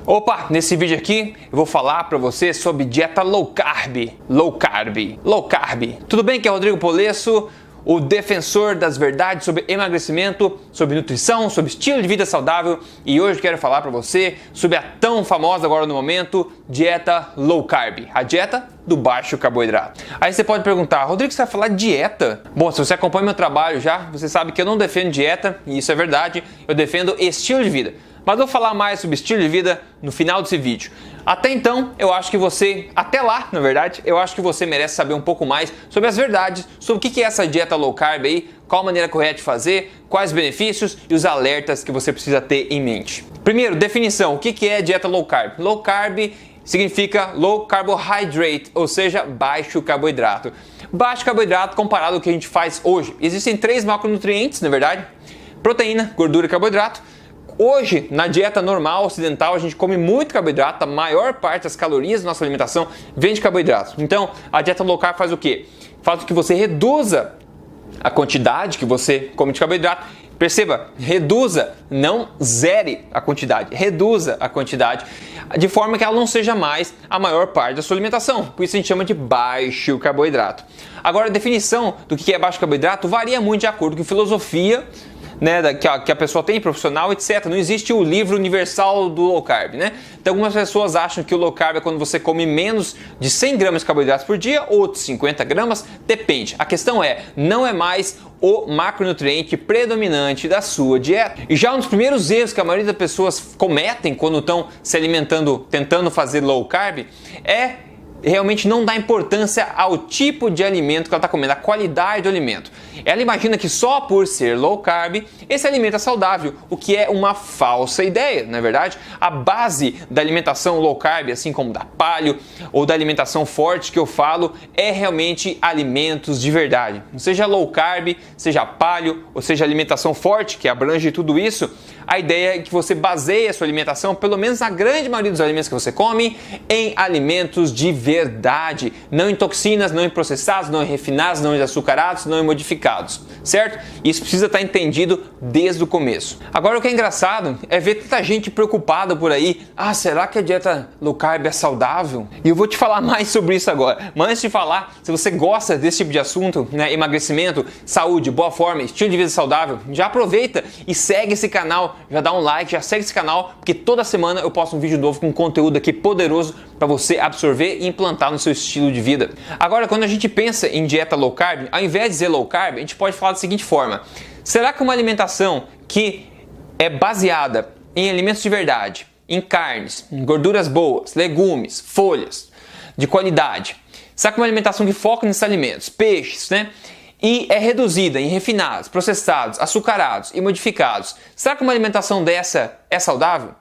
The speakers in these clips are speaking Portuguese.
Opa, nesse vídeo aqui eu vou falar para você sobre dieta low carb. Tudo bem? Que é Rodrigo Polesso, o defensor das verdades sobre emagrecimento, sobre nutrição, sobre estilo de vida saudável, e hoje eu quero falar para você sobre a tão famosa agora no momento dieta low carb, a dieta do baixo carboidrato. Aí você pode perguntar, Rodrigo, você vai falar de dieta? Bom, se você acompanha meu trabalho já, você sabe que eu não defendo dieta, e isso é verdade, eu defendo estilo de vida. Mas eu vou falar mais sobre estilo de vida no final desse vídeo. Até então, eu acho que você, até lá, na verdade, eu acho que você merece saber um pouco mais sobre as verdades, sobre o que é essa dieta low carb aí, qual a maneira correta de fazer, quais benefícios e os alertas que você precisa ter em mente. Primeiro, definição, o que é dieta low carb? Low carb significa low carbohydrate, ou seja, baixo carboidrato. Baixo carboidrato comparado ao que a gente faz hoje. Existem 3 macronutrientes, na verdade, proteína, gordura e carboidrato. Hoje, na dieta normal ocidental, a gente come muito carboidrato, a maior parte das calorias da nossa alimentação vem de carboidrato. Então, a dieta low carb faz o quê? Faz com que você reduza a quantidade que você come de carboidrato. Perceba, reduza, não zere a quantidade, reduza a quantidade, de forma que ela não seja mais a maior parte da sua alimentação. Por isso a gente chama de baixo carboidrato. Agora, a definição do que é baixo carboidrato varia muito de acordo com a filosofia, né, que a pessoa tem, profissional, etc. Não existe o livro universal do low carb, né? Então algumas pessoas acham que o low carb é quando você come menos de 100 gramas de carboidratos por dia, outros 50 gramas, depende. A questão é, não é mais o macronutriente predominante da sua dieta. E já um dos primeiros erros que a maioria das pessoas cometem quando estão se alimentando, tentando fazer low carb, é realmente não dá importância ao tipo de alimento que ela está comendo, a qualidade do alimento. Ela imagina que só por ser low carb, esse alimento é saudável, o que é uma falsa ideia, não é verdade? A base da alimentação low carb, assim como da paleo ou da alimentação forte que eu falo, é realmente alimentos de verdade. Seja low carb, seja paleo, ou seja alimentação forte, que abrange tudo isso, a ideia é que você baseie a sua alimentação, pelo menos na grande maioria dos alimentos que você come, em alimentos de verdade, não em toxinas, não em processados, não em refinados, não em açucarados, não em modificados, certo? Isso precisa estar entendido desde o começo. Agora, o que é engraçado é ver tanta gente preocupada por aí, será que a dieta low carb é saudável? E eu vou te falar mais sobre isso agora. Mas antes de falar, se você gosta desse tipo de assunto, né, emagrecimento, saúde, boa forma, estilo de vida saudável, já aproveita e segue esse canal, já dá um like, já segue esse canal, porque toda semana eu posto um vídeo novo com conteúdo aqui poderoso para você absorver e implantar no seu estilo de vida. Agora, quando a gente pensa em dieta low carb, ao invés de dizer low carb, a gente pode falar da seguinte forma: será que uma alimentação que é baseada em alimentos de verdade, em carnes, em gorduras boas, legumes, folhas de qualidade, será que uma alimentação que foca nesses alimentos, peixes, né? E é reduzida em refinados, processados, açucarados e modificados, será que uma alimentação dessa é saudável?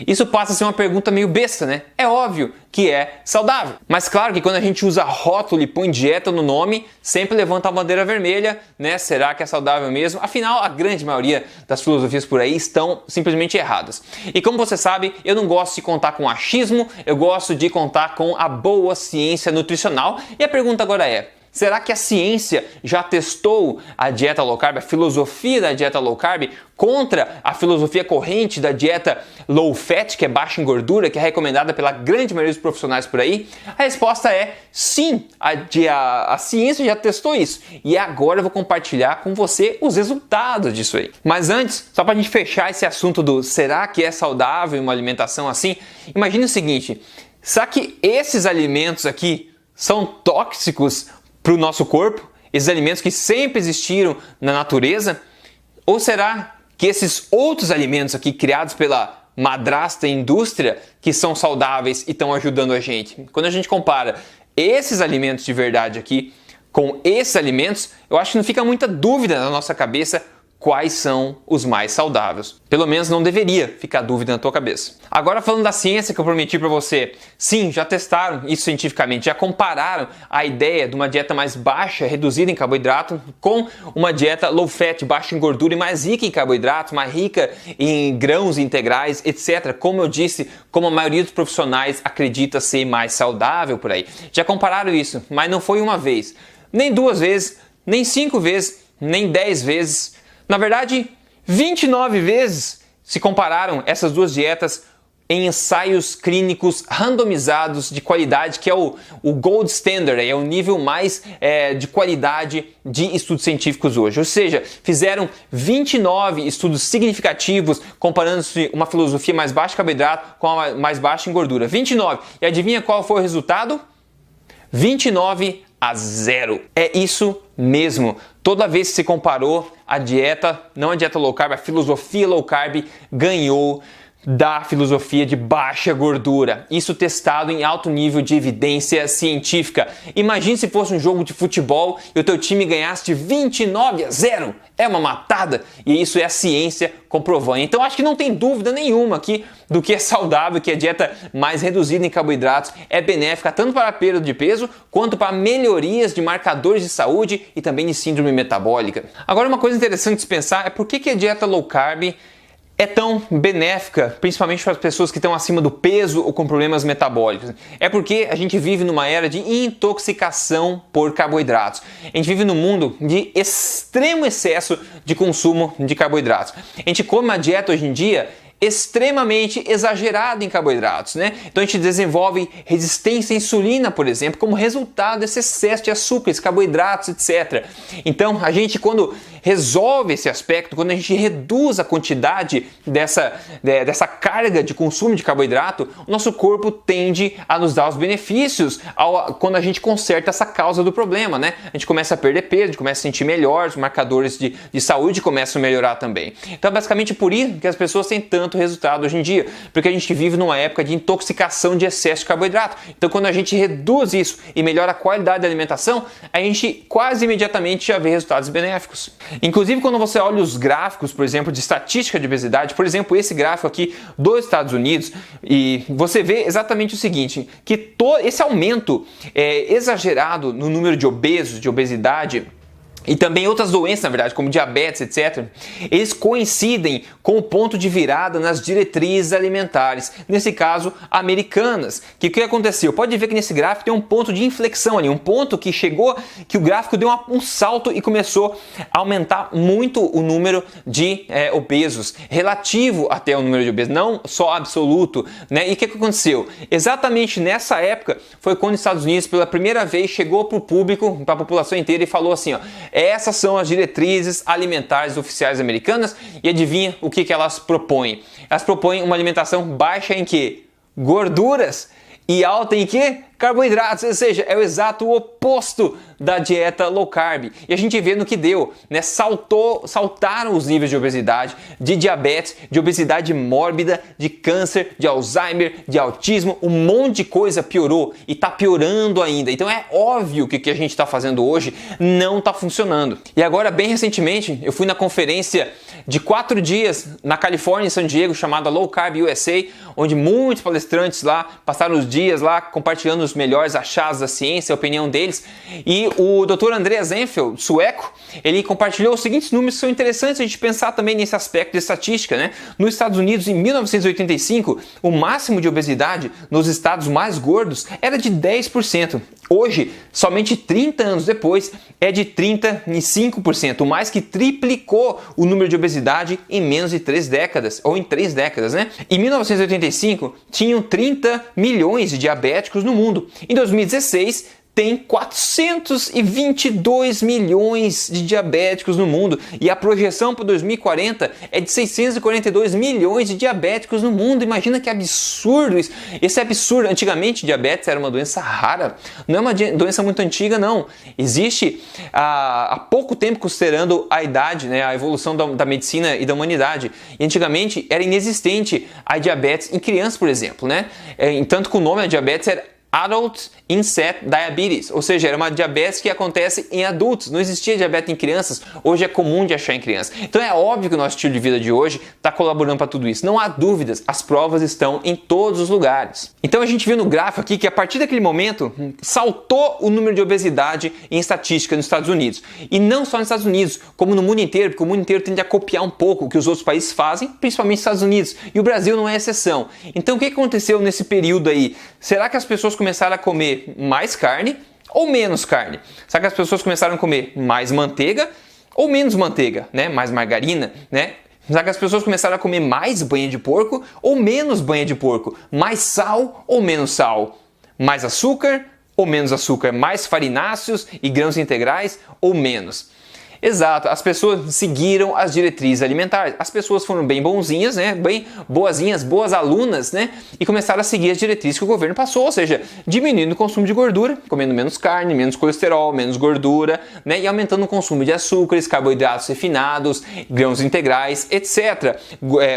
Isso passa a ser uma pergunta meio besta, né? É óbvio que é saudável. Mas claro que quando a gente usa rótulo e põe dieta no nome, sempre levanta a bandeira vermelha, né? Será que é saudável mesmo? Afinal, a grande maioria das filosofias por aí estão simplesmente erradas. E como você sabe, eu não gosto de contar com achismo, eu gosto de contar com a boa ciência nutricional. E a pergunta agora é: será que a ciência já testou a dieta low carb, a filosofia da dieta low carb, contra a filosofia corrente da dieta low fat, que é baixa em gordura, que é recomendada pela grande maioria dos profissionais por aí? A resposta é sim, a ciência já testou isso. E agora eu vou compartilhar com você os resultados disso aí. Mas antes, só para a gente fechar esse assunto do será que é saudável uma alimentação assim, imagine o seguinte: será que esses alimentos aqui são tóxicos para o nosso corpo, esses alimentos que sempre existiram na natureza? Ou será que esses outros alimentos aqui criados pela madrasta indústria que são saudáveis e estão ajudando a gente? Quando a gente compara esses alimentos de verdade aqui com esses alimentos, eu acho que não fica muita dúvida na nossa cabeça quais são os mais saudáveis. Pelo menos não deveria ficar dúvida na tua cabeça. Agora, falando da ciência que eu prometi para você, sim, já testaram isso cientificamente, já compararam a ideia de uma dieta mais baixa, reduzida em carboidrato, com uma dieta low fat, baixa em gordura e mais rica em carboidratos, mais rica em grãos integrais, etc. Como eu disse, como a maioria dos profissionais acredita ser mais saudável por aí. Já compararam isso, mas não foi uma vez, nem 2 vezes, nem 5 vezes, nem 10 vezes. Na verdade, 29 vezes se compararam essas duas dietas em ensaios clínicos randomizados de qualidade, que é o gold standard, é o nível mais de qualidade de estudos científicos hoje. Ou seja, fizeram 29 estudos significativos comparando-se uma filosofia mais baixa em carboidrato com a mais baixa em gordura. 29. E adivinha qual foi o resultado? 29-0. É isso mesmo. Toda vez que se comparou a dieta, não a dieta low carb, a filosofia low carb ganhou da filosofia de baixa gordura. Isso testado em alto nível de evidência científica. Imagine se fosse um jogo de futebol e o teu time ganhasse de 29-0. É uma matada e isso é a ciência comprovando. Então acho que não tem dúvida nenhuma aqui do que é saudável, que a dieta mais reduzida em carboidratos é benéfica tanto para a perda de peso quanto para melhorias de marcadores de saúde e também de síndrome metabólica. Agora uma coisa interessante de se pensar é por que a dieta low carb é tão benéfica, principalmente para as pessoas que estão acima do peso ou com problemas metabólicos. É porque a gente vive numa era de intoxicação por carboidratos. A gente vive num mundo de extremo excesso de consumo de carboidratos. A gente come uma dieta hoje em dia extremamente exagerado em carboidratos, né? Então a gente desenvolve resistência à insulina, por exemplo, como resultado desse excesso de açúcares, carboidratos, etc. Então a gente, quando resolve esse aspecto, quando a gente reduz a quantidade dessa carga de consumo de carboidrato, o nosso corpo tende a nos dar os benefícios quando a gente conserta essa causa do problema, né? A gente começa a perder peso, a gente começa a sentir melhor, os marcadores de saúde começam a melhorar também. Então é basicamente por isso que as pessoas têm tanto resultado hoje em dia, porque a gente vive numa época de intoxicação de excesso de carboidrato. Então quando a gente reduz isso e melhora a qualidade da alimentação, a gente quase imediatamente já vê resultados benéficos. Inclusive quando você olha os gráficos, por exemplo, de estatística de obesidade, por exemplo, esse gráfico aqui dos Estados Unidos, e você vê exatamente o seguinte, que esse aumento exagerado no número de obesos, de obesidade, e também outras doenças, na verdade, como diabetes, etc., eles coincidem com o ponto de virada nas diretrizes alimentares, nesse caso, americanas. O que aconteceu? Pode ver que nesse gráfico tem um ponto de inflexão ali, um ponto que chegou, que o gráfico deu um salto e começou a aumentar muito o número de obesos, relativo até o número de obesos, não só absoluto, né? E o que aconteceu? Exatamente nessa época foi quando os Estados Unidos, pela primeira vez, chegou para o público, para a população inteira e falou assim, ó, essas são as diretrizes alimentares oficiais americanas e adivinha o que elas propõem? Elas propõem uma alimentação baixa em quê? Gorduras e alta em quê? Carboidratos, ou seja, é o exato oposto da dieta low carb. E a gente vê no que deu, né? Saltaram os níveis de obesidade, de diabetes, de obesidade mórbida, de câncer, de Alzheimer, de autismo, um monte de coisa piorou e está piorando ainda. Então é óbvio que o que a gente está fazendo hoje não está funcionando. E agora, bem recentemente, eu fui na conferência de 4 dias na Califórnia, em San Diego, chamada Low Carb USA, onde muitos palestrantes lá passaram os dias lá compartilhando os melhores achados da ciência, a opinião deles, e o Dr. Andreas Eenfeldt, sueco, ele compartilhou os seguintes números que são interessantes a gente pensar também nesse aspecto de estatística, né? Nos Estados Unidos, em 1985, o máximo de obesidade nos estados mais gordos era de 10%. Hoje, somente 30 anos depois, é de 35%, mais que triplicou o número de obesidade em menos de 3 décadas, ou em 3 décadas, né? Em 1985, tinham 30 milhões de diabéticos no mundo. Em 2016, tem 422 milhões de diabéticos no mundo e a projeção para 2040 é de 642 milhões de diabéticos no mundo. Imagina que absurdo isso. Esse é absurdo. Antigamente, diabetes era uma doença rara. Não é uma doença muito antiga, não. Existe há pouco tempo, considerando a idade, né, a evolução da medicina e da humanidade. E antigamente era inexistente a diabetes em crianças, por exemplo, né? Tanto que o nome da diabetes era Adult Onset Diabetes, ou seja, era uma diabetes que acontece em adultos, não existia diabetes em crianças, hoje é comum de achar em crianças. Então é óbvio que o nosso estilo de vida de hoje está colaborando para tudo isso, não há dúvidas, as provas estão em todos os lugares. Então a gente viu no gráfico aqui que a partir daquele momento saltou o número de obesidade em estatística nos Estados Unidos, e não só nos Estados Unidos, como no mundo inteiro, porque o mundo inteiro tende a copiar um pouco o que os outros países fazem, principalmente os Estados Unidos, e o Brasil não é exceção. Então o que aconteceu nesse período aí? Será que as pessoas começaram a comer mais carne ou menos carne? Será que as pessoas começaram a comer mais manteiga ou menos manteiga, né? Mais margarina, né? Será que as pessoas começaram a comer mais banha de porco ou menos banha de porco? Mais sal ou menos sal? Mais açúcar ou menos açúcar? Mais farináceos e grãos integrais ou menos? Exato, as pessoas seguiram as diretrizes alimentares. As pessoas foram bem bonzinhas, né? Bem boazinhas, boas alunas, né? E começaram a seguir as diretrizes que o governo passou, ou seja, diminuindo o consumo de gordura, comendo menos carne, menos colesterol, menos gordura, né? E aumentando o consumo de açúcares, carboidratos refinados, grãos integrais, etc.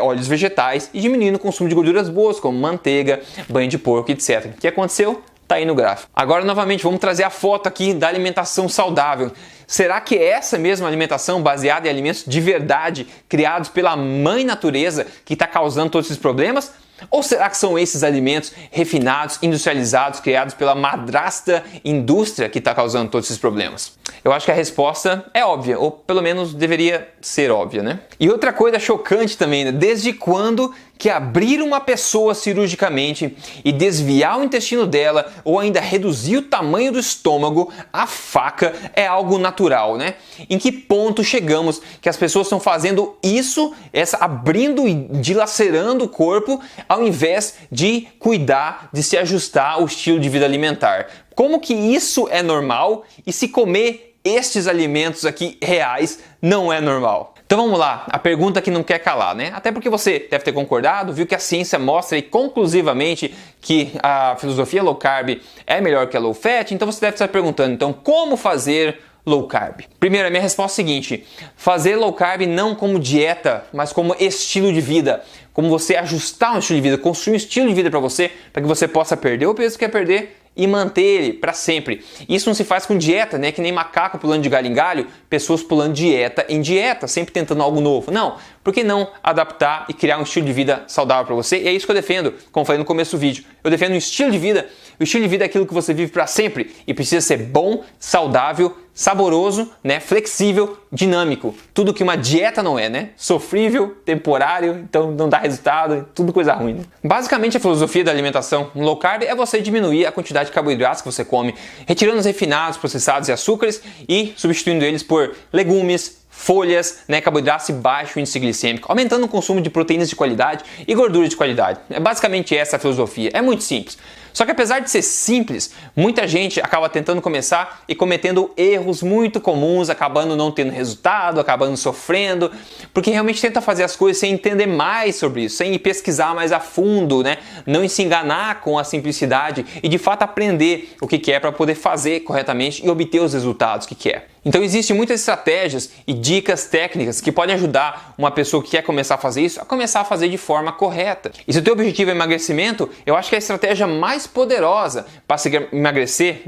Óleos vegetais e diminuindo o consumo de gorduras boas, como manteiga, banha de porco, etc. O que aconteceu? Tá aí no gráfico. Agora, novamente, vamos trazer a foto aqui da alimentação saudável. Será que é essa mesma alimentação baseada em alimentos de verdade, criados pela mãe natureza, que está causando todos esses problemas? Ou será que são esses alimentos refinados, industrializados, criados pela madrasta indústria que está causando todos esses problemas? Eu acho que a resposta é óbvia, ou pelo menos deveria ser óbvia, né? E outra coisa chocante também, né? Desde quando que abrir uma pessoa cirurgicamente e desviar o intestino dela ou ainda reduzir o tamanho do estômago, a faca é algo natural, né? Em que ponto chegamos que as pessoas estão fazendo isso, abrindo e dilacerando o corpo, ao invés de cuidar, de se ajustar ao estilo de vida alimentar? Como que isso é normal e se comer estes alimentos aqui reais não é normal? Então vamos lá, a pergunta que não quer calar, né? Até porque você deve ter concordado, viu que a ciência mostra aí conclusivamente que a filosofia low carb é melhor que a low fat, então você deve estar perguntando, então como fazer low carb? Primeiro, a minha resposta é a seguinte: fazer low carb não como dieta, mas como estilo de vida. Como você ajustar um estilo de vida, construir um estilo de vida para que você possa perder o peso que quer perder e manter ele para sempre. Isso não se faz com dieta, né? Que nem macaco pulando de galho em galho, pessoas pulando dieta em dieta, sempre tentando algo novo. Não, por que não adaptar e criar um estilo de vida saudável para você? E é isso que eu defendo, como falei no começo do vídeo. Eu defendo um estilo de vida. O estilo de vida é aquilo que você vive para sempre e precisa ser bom, saudável, saboroso, né? Flexível, dinâmico. Tudo que uma dieta não é, né? Sofrível, temporário, então não dá resultado, tudo coisa ruim, né? Basicamente, a filosofia da alimentação low carb é você diminuir a quantidade de carboidratos que você come, retirando os refinados, processados e açúcares e substituindo eles por legumes, folhas, né, carboidratos e baixo índice glicêmico, aumentando o consumo de proteínas de qualidade e gordura de qualidade. É basicamente essa a filosofia. É muito simples. Só que apesar de ser simples, muita gente acaba tentando começar e cometendo erros muito comuns, acabando não tendo resultado, acabando sofrendo, porque realmente tenta fazer as coisas sem entender mais sobre isso, sem pesquisar mais a fundo, né? Não se enganar com a simplicidade e de fato aprender o que é para poder fazer corretamente e obter os resultados que quer. Então existem muitas estratégias e dicas técnicas que podem ajudar uma pessoa que quer começar a fazer isso a começar a fazer de forma correta. E se o teu objetivo é emagrecimento, eu acho que a estratégia mais poderosa para se emagrecer,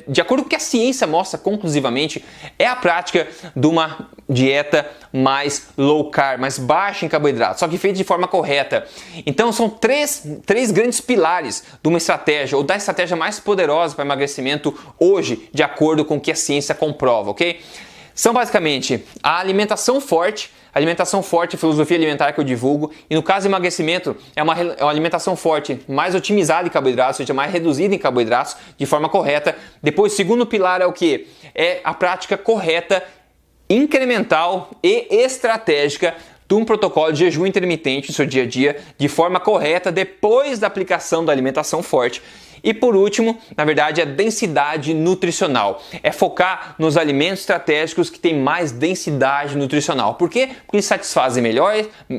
de acordo com o que a ciência mostra conclusivamente, é a prática de uma dieta mais low carb, mais baixa em carboidratos, só que feita de forma correta. Então são três grandes pilares de uma estratégia, ou da estratégia mais poderosa para emagrecimento hoje, de acordo com o que a ciência comprova, ok? São basicamente a alimentação forte. A alimentação forte é a filosofia alimentar que eu divulgo, e no caso do emagrecimento é uma alimentação forte, mais otimizada em carboidratos, ou seja, mais reduzida em carboidratos, de forma correta. Depois, o segundo pilar é o que? É a prática correta, incremental e estratégica de um protocolo de jejum intermitente no seu dia a dia, de forma correta, depois da aplicação da alimentação forte. E por último, na verdade, a densidade nutricional. É focar nos alimentos estratégicos que têm mais densidade nutricional. Por quê? Porque eles satisfazem melhor,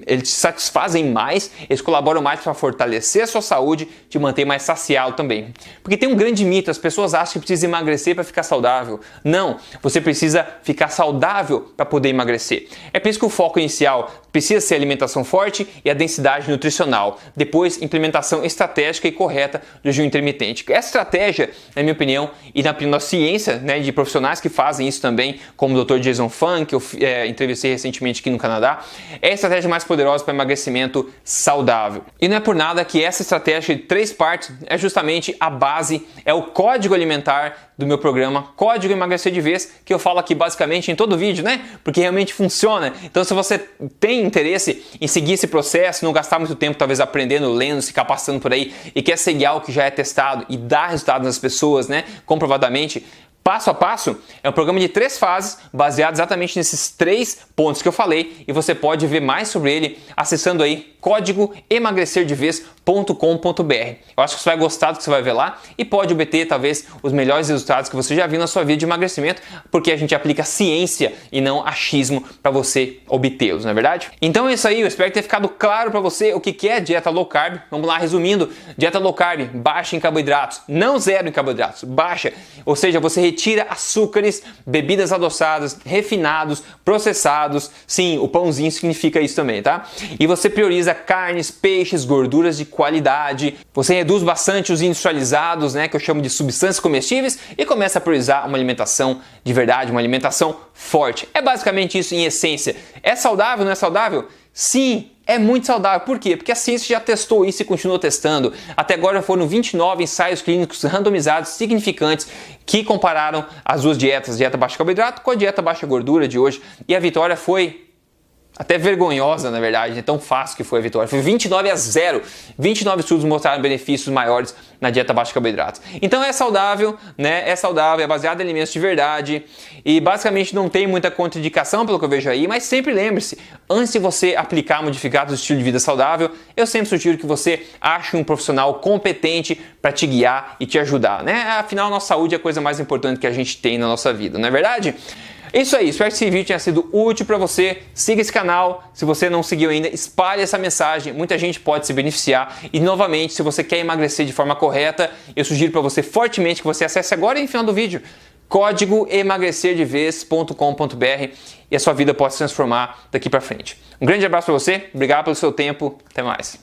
eles satisfazem mais, eles colaboram mais para fortalecer a sua saúde, te manter mais saciado também. Porque tem um grande mito, as pessoas acham que precisa emagrecer para ficar saudável. Não, você precisa ficar saudável para poder emagrecer. É por isso que o foco inicial precisa ser a alimentação forte e a densidade nutricional. Depois, implementação estratégica e correta do jejum intermitente. Essa estratégia, na minha opinião, e na ciência, né, de profissionais que fazem isso também, como o Dr. Jason Fung, que eu entrevistei recentemente aqui no Canadá, é a estratégia mais poderosa para emagrecimento saudável. E não é por nada que essa estratégia de 3 partes é justamente a base, é o código alimentar do meu programa Código Emagrecer de Vez, que eu falo aqui basicamente em todo vídeo, né? Porque realmente funciona. Então, se você tem interesse em seguir esse processo, não gastar muito tempo talvez aprendendo, lendo, se capacitando por aí e quer seguir algo que já é testado e dá resultado nas pessoas, né? Comprovadamente, Passo a passo é um programa de 3 fases, baseado exatamente nesses 3 pontos que eu falei, e você pode ver mais sobre ele acessando aí código emagrecerdevez.com.br. Eu acho que você vai gostar do que você vai ver lá e pode obter talvez os melhores resultados que você já viu na sua vida de emagrecimento, porque a gente aplica ciência e não achismo para você obtê-los, não é verdade? Então é isso aí, eu espero ter ficado claro para você o que é dieta low carb. Vamos lá, resumindo: dieta low carb, baixa em carboidratos, não zero em carboidratos, baixa, ou seja, você retira açúcares, bebidas adoçadas, refinados, processados. Sim, o pãozinho significa isso também, tá? E você prioriza carnes, peixes, gorduras de qualidade. Você reduz bastante os industrializados, né, que eu chamo de substâncias comestíveis, e começa a priorizar uma alimentação de verdade, uma alimentação forte. É basicamente isso em essência. É saudável, não é saudável? Sim, é muito saudável. Por quê? Porque a ciência já testou isso e continua testando. Até agora foram 29 ensaios clínicos randomizados significantes que compararam as duas dietas, dieta baixa carboidrato com a dieta baixa gordura de hoje. E a vitória foi até vergonhosa, na verdade, é tão fácil que foi a vitória. Foi 29-0. 29 estudos mostraram benefícios maiores na dieta baixa carboidratos. Então é saudável, né? É saudável, é baseado em alimentos de verdade e basicamente não tem muita contraindicação pelo que eu vejo aí, mas sempre lembre-se, antes de você aplicar modificados do estilo de vida saudável, eu sempre sugiro que você ache um profissional competente para te guiar e te ajudar, né? Afinal, nossa saúde é a coisa mais importante que a gente tem na nossa vida, não é verdade? É isso aí, espero que esse vídeo tenha sido útil para você. Siga esse canal, se você não seguiu ainda, espalhe essa mensagem, muita gente pode se beneficiar. E novamente, se você quer emagrecer de forma correta, eu sugiro para você fortemente que você acesse agora no final do vídeo código emagrecerdevez.com.br e a sua vida pode se transformar daqui para frente. Um grande abraço para você, obrigado pelo seu tempo, até mais.